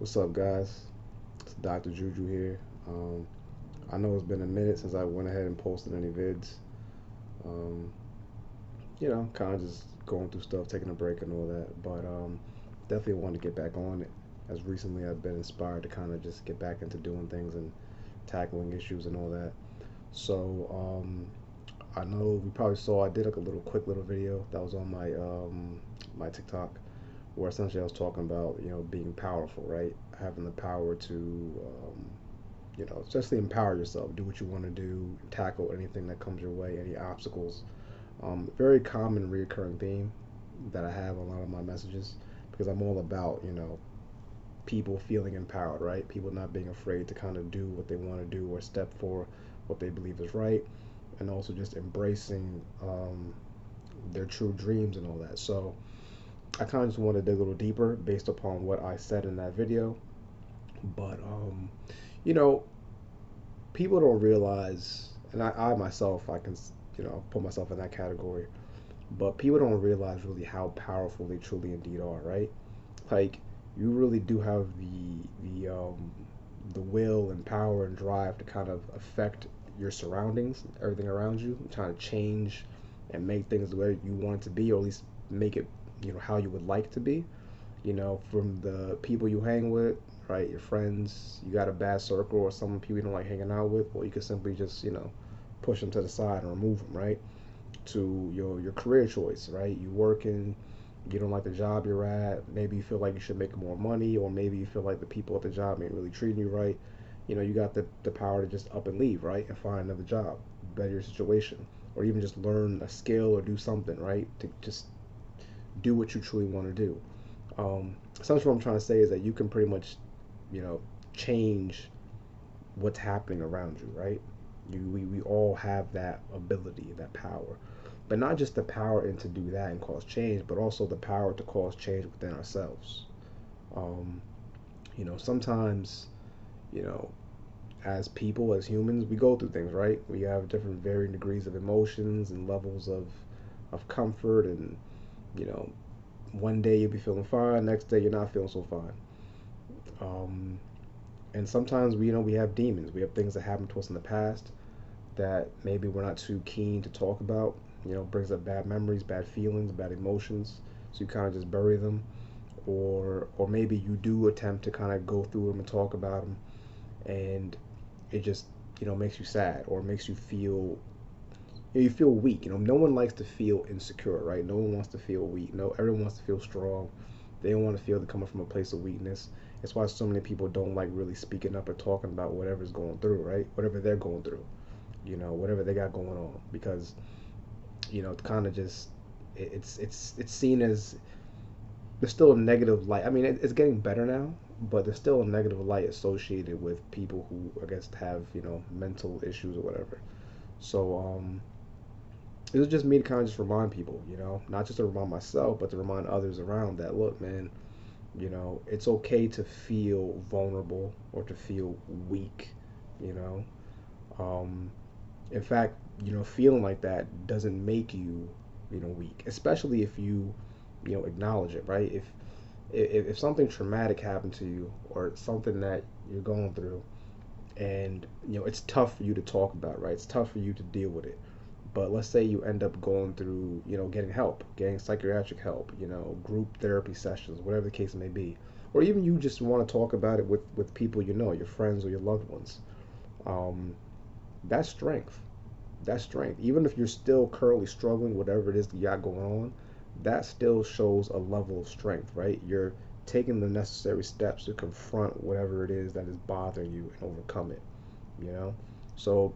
What's up, guys? It's Dr. JuJu here. Um, I know it's been a minute since I went ahead and posted any vids. Um, kind of just going through stuff, taking a break and all that. But definitely want to get back on it. As recently, I've been inspired to kind of just get back into doing things and tackling issues and all that. So I know we probably saw I did like a little quick little video that was on my TikTok, where essentially I was talking about being powerful, right? Having the power to especially empower yourself, do what you want to do, tackle anything that comes your way, any obstacles. Very common recurring theme that I have on a lot of my messages, because I'm all about people feeling empowered, right? People not being afraid to kind of do what they want to do or step for what they believe is right, and also just embracing their true dreams and all that. So I kind of just want to dig a little deeper based upon what I said in that video. But you know, people don't realize, and I myself, I can put myself in that category. But people don't realize really how powerful they truly indeed are, right? Like, you really do have the will and power and drive to kind of affect your surroundings, everything around you, and trying to change and make things the way you want it to be, or at least make it how you would like to be. From the people you hang with, right? Your friends, you got a bad circle or some people you don't like hanging out with, well, you could simply just push them to the side and remove them, right? To your career choice, right? You working, you don't like the job you're at, maybe you feel like you should make more money, or maybe you feel like the people at the job ain't really treating you right. You got the power to just up and leave, right? And find another job, better your situation, or even just learn a skill or do something, right? To just do what you truly want to do. Essentially, what I'm trying to say is that you can pretty much, you know, change what's happening around you, right? We all have that ability, that power, but not just the power and to do that and cause change, but also the power to cause change within ourselves. Um, Sometimes, you know, as people, as humans, we go through things, right? We have different varying degrees of emotions and levels of comfort, and you know, one day you'll be feeling fine, next day you're not feeling so fine. Um, and sometimes we have demons. We have things that happened to us in the past that maybe we're not too keen to talk about. Brings up bad memories, bad feelings, bad emotions. So you kind of just bury them, or maybe you do attempt to kind of go through them and talk about them, and it just makes you sad or makes you feel you feel weak. No one likes to feel insecure, right? No one wants to feel weak. No, everyone wants to feel strong. They don't want to feel they're coming from a place of weakness. That's why so many people don't like really speaking up or talking about whatever's going through, right? Whatever they're going through, whatever they got going on, because it's kind of just it's seen as there's still a negative light. I mean, it's getting better now, but there's still a negative light associated with people who I guess have mental issues or whatever. So it was just me to kind of just remind people, not just to remind myself, but to remind others around that, look, man, it's okay to feel vulnerable or to feel weak, you know. Um, in fact, feeling like that doesn't make you, weak, especially if you, acknowledge it, right? If something traumatic happened to you or something that you're going through, and it's tough for you to talk about, right? It's tough for you to deal with it. But let's say you end up going through, getting help, getting psychiatric help, group therapy sessions, whatever the case may be, or even you just want to talk about it with people your friends or your loved ones. Um, that's strength. That's strength. Even if you're still currently struggling, whatever it is that you got going on, that still shows a level of strength, right? You're taking the necessary steps to confront whatever it is that is bothering you and overcome it, you know? So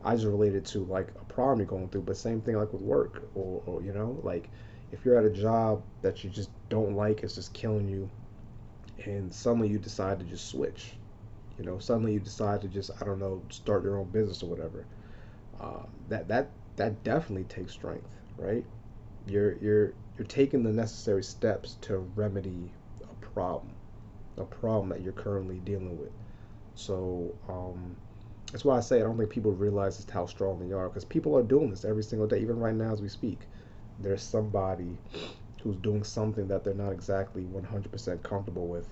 I just related to like a problem you're going through, but same thing like with work, or like if you're at a job that you just don't like, it's just killing you, and suddenly you decide to just switch. Suddenly you decide to just, I don't know, start your own business or whatever. That definitely takes strength, right? You're taking the necessary steps to remedy problem, a problem that you're currently dealing with. So that's why I say I don't think people realize just how strong they are, because people are doing this every single day, even right now as we speak. There's somebody who's doing something that they're not exactly 100% comfortable with,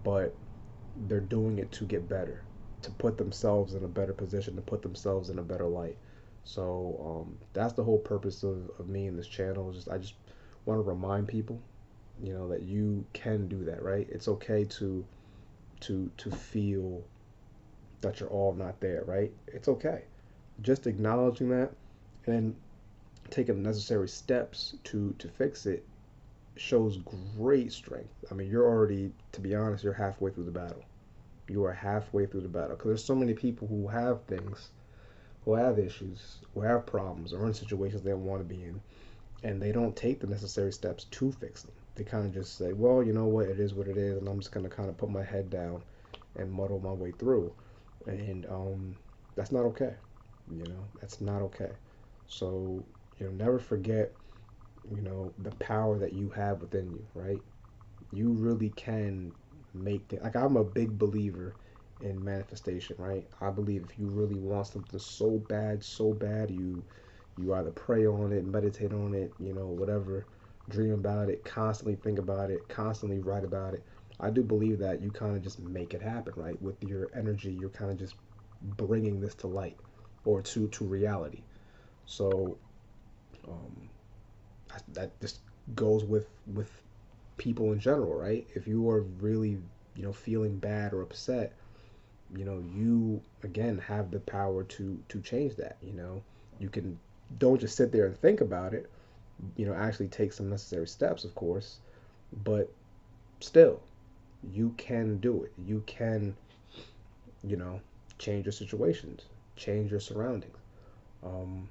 but they're doing it to get better, to put themselves in a better position, to put themselves in a better light. So that's the whole purpose of me in this channel. Is just I just want to remind people, that you can do that, right? It's okay to feel that you're all not there, right? It's okay. Just acknowledging that and then taking the necessary steps to fix it shows great strength. I mean, you're already, to be honest, you're halfway through the battle. You are halfway through the battle because there's so many people who have things, who have issues, who have problems, or in situations they don't want to be in, and they don't take the necessary steps to fix them. They kind of just say, well, you know what, it is what it is, and I'm just going to kind of put my head down and muddle my way through. And that's not okay. That's not okay. So, never forget, the power that you have within you, right? You really can make things. Like, I'm a big believer in manifestation, right? I believe if you really want something so bad, you either pray on it, meditate on it, whatever, dream about it, constantly think about it, constantly write about it. I do believe that you kind of just make it happen, right? With your energy, you're kind of just bringing this to light or to reality. So um, that just goes with people in general, right? If you are really, feeling bad or upset, you again have the power to change that. You can don't just sit there and think about it. Actually take some necessary steps, of course, but still, you can do it. You can, you know, change your situations, change your surroundings. Um,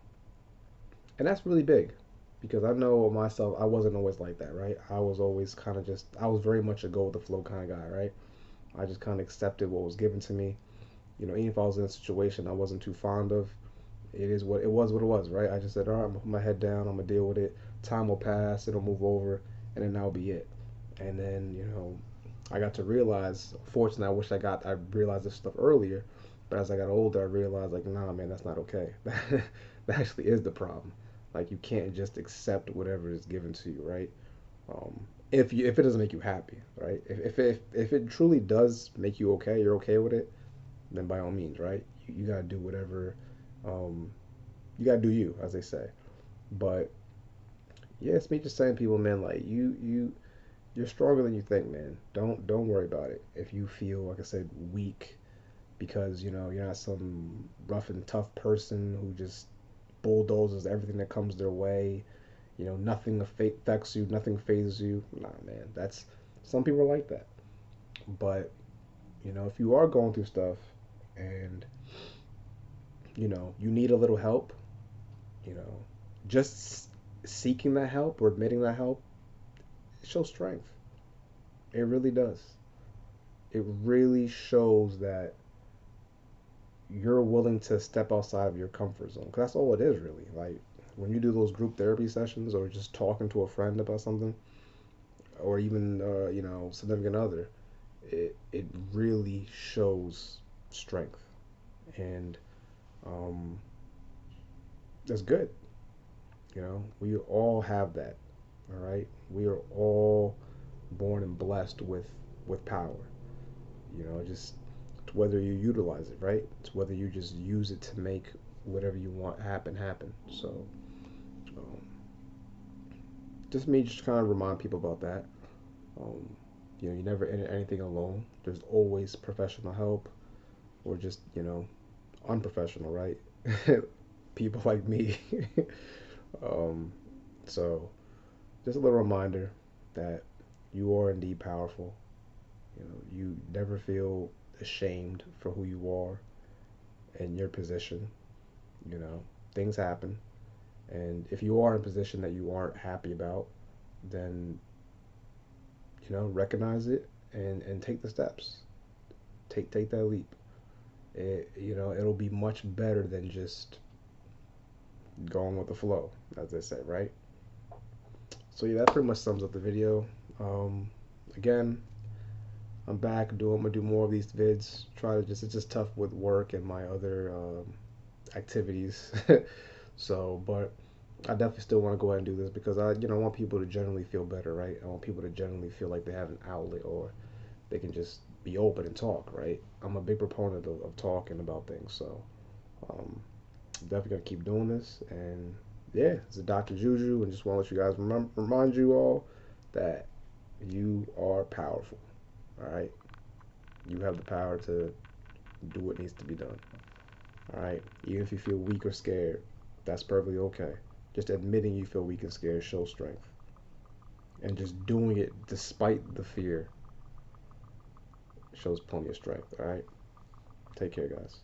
and that's really big because I know myself, I wasn't always like that, right? I was always kind of just, I was very much a go with the flow kind of guy, right? I just kind of accepted what was given to me. Even if I was in a situation I wasn't too fond of, it was what it was, right? I just said, all right, I'm gonna put my head down, I'm gonna deal with it. Time will pass, it'll move over, and then that'll be it. And then, I got to realize, fortunately, I realized this stuff earlier, but as I got older, I realized, like, nah, man, that's not okay. That actually is the problem. Like, you can't just accept whatever is given to you, right? If it doesn't make you happy, right? If it truly does make you okay, you're okay with it, then by all means, right? You gotta do whatever, um, you gotta do you, as they say. But yeah, it's me just saying, people, man, like you're stronger than you think, man. Don't worry about it. If you feel, like I said, weak because you're not some rough and tough person who just bulldozes everything that comes their way. Nothing affects you, nothing phases you. Nah, man, that's some people are like that. But if you are going through stuff and you need a little help, you know, just seeking that help or admitting that help, it shows strength. It really does. It really shows that you're willing to step outside of your comfort zone. 'Cause that's all it is, really. Like when you do those group therapy sessions or just talking to a friend about something, or even significant other, it really shows strength, and um, that's good. We all have that. All right, we are all born and blessed with power. Just whether you utilize it, right? It's whether you just use it to make whatever you want happen. So, um, just me just kind of remind people about that. Um, you never enter anything alone. There's always professional help, or just unprofessional, right? People like me. um, so, just a little reminder that you are indeed powerful. You never feel ashamed for who you are and your position. You know, things happen. And if you are in a position that you aren't happy about, then, recognize it and take the steps. Take that leap. It'll be much better than just going with the flow, as they say, right? So yeah, that pretty much sums up the video. Um, Again, I'm back. I'm gonna do more of these vids. It's just tough with work and my other activities. So, but I definitely still want to go ahead and do this because I want people to generally feel better, right? I want people to generally feel like they have an outlet or they can just be open and talk, right? I'm a big proponent of talking about things, so um, definitely gonna keep doing this. And yeah, it's a Dr. Juju, and just want to let you guys remind you all that you are powerful. All right, you have the power to do what needs to be done. All right, even if you feel weak or scared, that's perfectly okay. Just admitting you feel weak and scared shows strength, and just doing it despite the fear shows plenty of strength. All right, take care, guys.